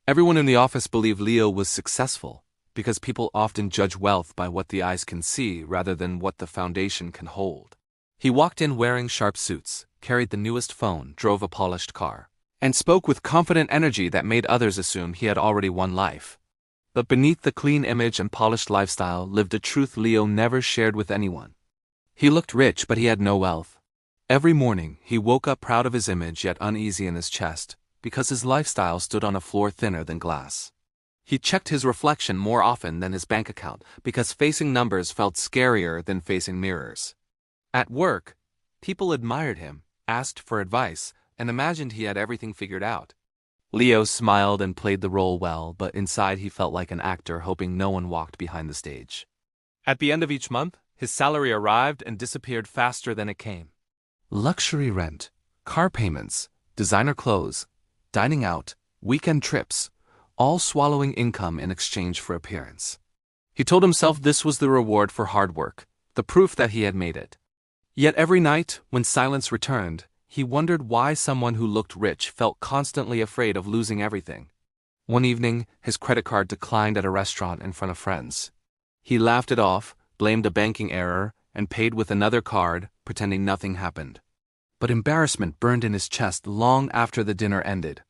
Everyone in the office believed Leo was successful, because people often judge wealth by what the eyes can see rather than what the foundation can hold. He walked in wearing sharp suits, carried the newest phone, drove a polished car, and spoke with confident energy that made others assume he had already won life. But beneath the clean image and polished lifestyle lived a truth Leo never shared with anyone. He looked rich, but he had no wealth. Every morning, he woke up proud of his image yet uneasy in his chest, because his lifestyle stood on a floor thinner than glass. He checked his reflection more often than his bank account, because facing numbers felt scarier than facing mirrors. At work, people admired him, asked for advice, and imagined he had everything figured out. Leo smiled and played the role well, but inside he felt like an actor hoping no one walked behind the stage. At the end of each month, his salary arrived and disappeared faster than it came. Luxury rent, car payments, designer clothes, dining out, weekend trips, all swallowing income in exchange for appearance. He told himself this was the reward for hard work, the proof that he had made it. Yet every night, when silence returned, he wondered why someone who looked rich felt constantly afraid of losing everything. One evening, his credit card declined at a restaurant in front of friends. He laughed it off, blamed a banking error, and paid with another card, pretending nothing happened. But embarrassment burned in his chest long after the dinner ended.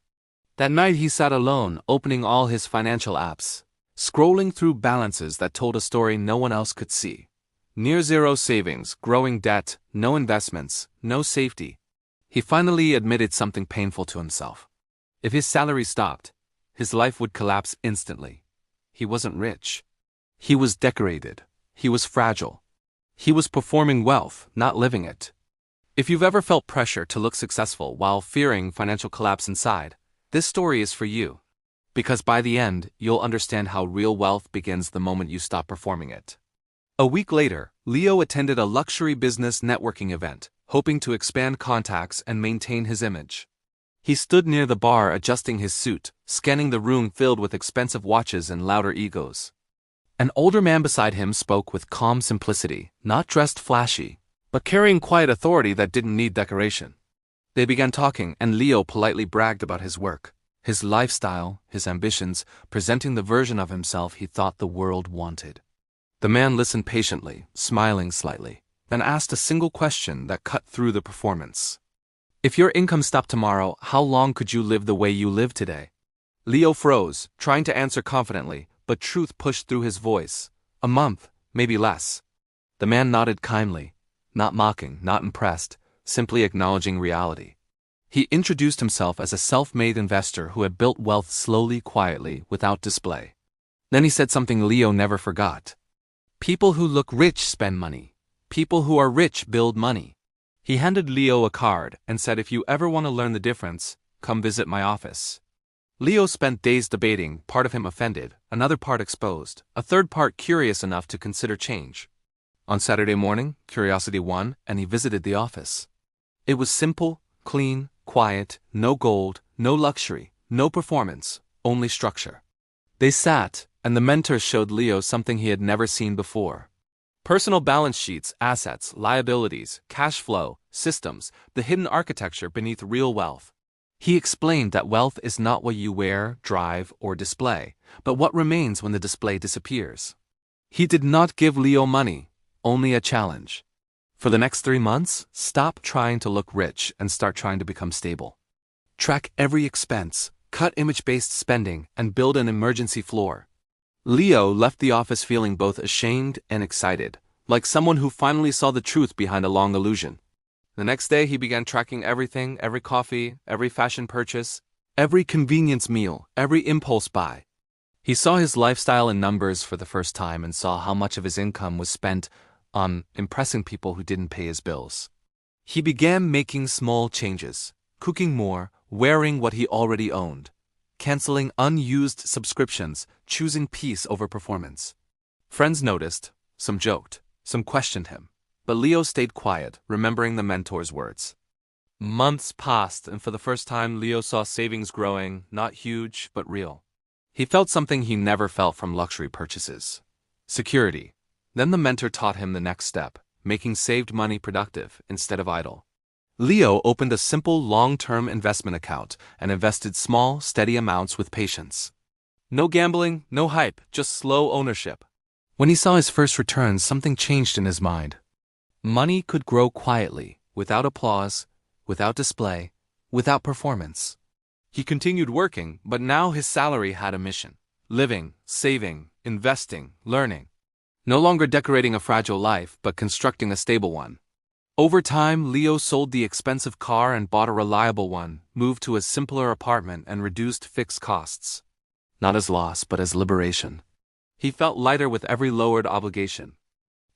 That night he sat alone, opening all his financial apps, scrolling through balances that told a story no one else could see. Near zero savings, growing debt, no investments, no safety. He finally admitted something painful to himself. If his salary stopped, his life would collapse instantly. He wasn't rich. He was decorated. He was fragile. He was performing wealth, not living it. If you've ever felt pressure to look successful while fearing financial collapse inside, this story is for you. Because by the end, you'll understand how real wealth begins the moment you stop performing it. A week later, Leo attended a luxury business networking event, hoping to expand contacts and maintain his image. He stood near the bar adjusting his suit, scanning the room filled with expensive watches and louder egos. An older man beside him spoke with calm simplicity, not dressed flashy, but carrying quiet authority that didn't need decoration. They began talking, and Leo politely bragged about his work, his lifestyle, his ambitions, presenting the version of himself he thought the world wanted. The man listened patiently, smiling slightly, then asked a single question that cut through the performance. If your income stopped tomorrow, how long could you live the way you live today? Leo froze, trying to answer confidently, but truth pushed through his voice. A month, maybe less. The man nodded kindly, not mocking, not impressed, simply acknowledging reality. He introduced himself as a self-made investor who had built wealth slowly, quietly, without display. Then he said something Leo never forgot. People who look rich spend money. People who are rich build money. He handed Leo a card and said, if you ever want to learn the difference, come visit my office. Leo spent days debating, part of him offended, another part exposed, a third part curious enough to consider change. On Saturday morning, curiosity won, and he visited the office. It was simple, clean, quiet, no gold, no luxury, no performance, only structure. They sat, and the mentor showed Leo something he had never seen before. Personal balance sheets, assets, liabilities, cash flow, systems, the hidden architecture beneath real wealth. He explained that wealth is not what you wear, drive, or display, but what remains when the display disappears. He did not give Leo money, only a challenge. For the next 3 months, stop trying to look rich and start trying to become stable. Track every expense, cut image-based spending, and build an emergency floor. Leo left the office feeling both ashamed and excited, like someone who finally saw the truth behind a long illusion. The next day he began tracking everything, every coffee, every fashion purchase, every convenience meal, every impulse buy. He saw his lifestyle in numbers for the first time and saw how much of his income was spent on impressing people who didn't pay his bills. He began making small changes, cooking more, wearing what he already owned, canceling unused subscriptions, choosing peace over performance. Friends noticed, some joked, some questioned him, but Leo stayed quiet, remembering the mentor's words. Months passed, and for the first time Leo saw savings growing, not huge, but real. He felt something he never felt from luxury purchases: security. Then the mentor taught him the next step, making saved money productive instead of idle. Leo opened a simple long-term investment account and invested small, steady amounts with patience. No gambling, no hype, just slow ownership. When he saw his first returns, something changed in his mind. Money could grow quietly, without applause, without display, without performance. He continued working, but now his salary had a mission. Living, saving, investing, learning. No longer decorating a fragile life, but constructing a stable one. Over time, Leo sold the expensive car and bought a reliable one, moved to a simpler apartment and reduced fixed costs. Not as loss, but as liberation. He felt lighter with every lowered obligation.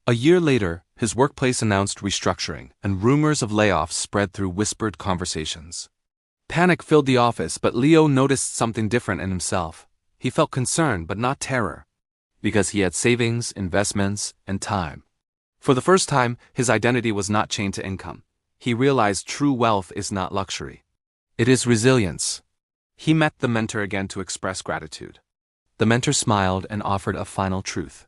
A year later, his workplace announced restructuring, and rumors of layoffs spread through whispered conversations. Panic filled the office, but Leo noticed something different in himself. He felt concern, but not terror. Because he had savings, investments, and time. For the first time, his identity was not chained to income. He realized true wealth is not luxury. It is resilience. He met the mentor again to express gratitude. The mentor smiled and offered a final truth.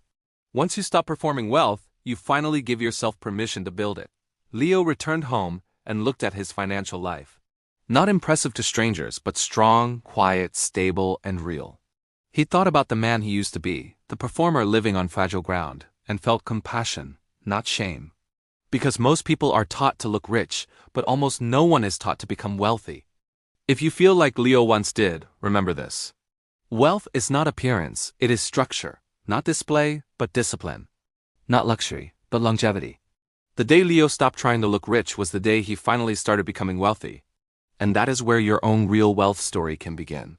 Once you stop performing wealth, you finally give yourself permission to build it. Leo returned home and looked at his financial life. Not impressive to strangers, but strong, quiet, stable, and real. He thought about the man he used to be, the performer living on fragile ground, and felt compassion, not shame. Because most people are taught to look rich, but almost no one is taught to become wealthy. If you feel like Leo once did, remember this. Wealth is not appearance, it is structure, not display, but discipline. Not luxury, but longevity. The day Leo stopped trying to look rich was the day he finally started becoming wealthy. And that is where your own real wealth story can begin.